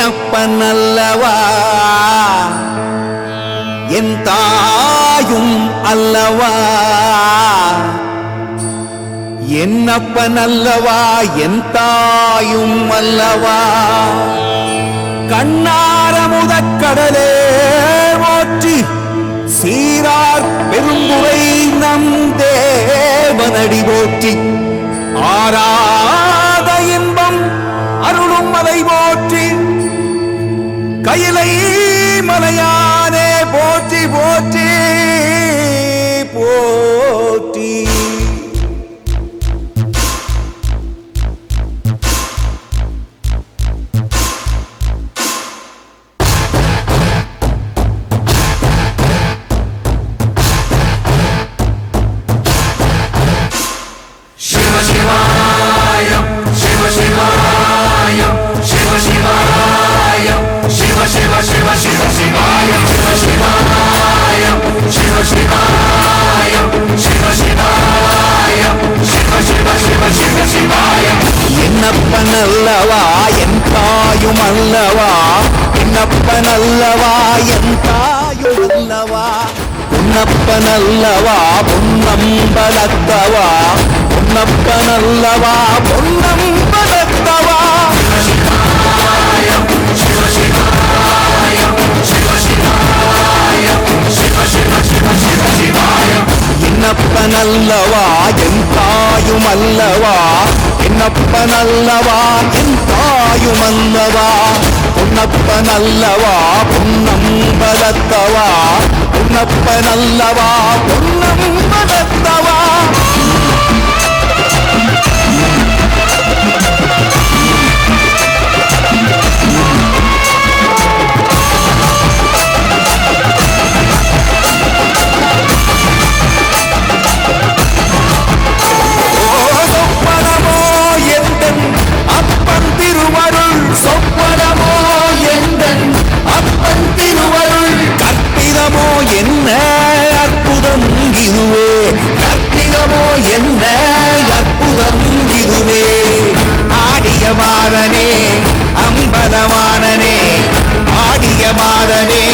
என்னப்பன் அல்லவா என் தாயும் அல்லவா என்னப்பன் அல்லவா என் தாயும் அல்லவா கண்ணார முதற்கடலே போற்றி சீரார் பெரும்புரை நம் தேவனடி போற்றி ஆராத இன்பம் அருளும் மலை போற்றி கையிலை மலையானே போற்றி போற்றி போற்றி என்னப்பன் அல்லவா என் தாயும் அல்லவா என்னப்பன் அல்லவா என் தாயும் அல்லவா பொன்னப்பன் அல்லவா பொன்னம்பலத்தவா பொன்னப்பன் அல்லவா பொன்னம்பலத்தவா என்னப்பன் அல்லவா என் தாயும் அல்லவா என்னப்பன் அல்லவா என் தாயும் அல்லவா பொன்னப்பன் அல்லவா பொன்னம்பலத்தவா பொன்னப்பன் அல்லவா பொன்னம்பலத்தவா என்ன அற்புதம் இதுவே கற்பிதமோ என்ன அற்புதம் இதுவே ஆடிய மாறனே அம்பலவானனே ஆடிய மாறனே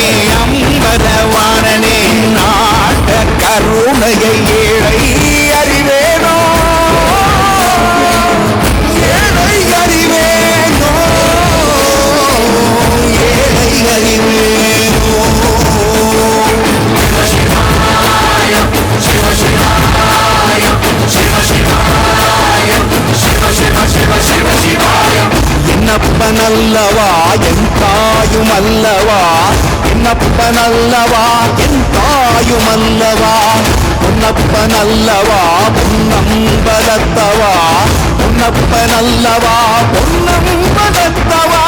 அம்பலவானனே நாட்ட கருணையை ஏழை அறிவேனோ ஏழை அறிவேனோ ஏழை அறிவேனோ என்னப்பன் அல்லவா என் தாயும் அல்லவா என்னப்பன் அல்லவா என் தாயும் அல்லவா பொன்னப்பன் அல்லவா பொன்னம்பலத்தவா பொன்னப்பன் அல்லவா பொன்னம்பலத்தவா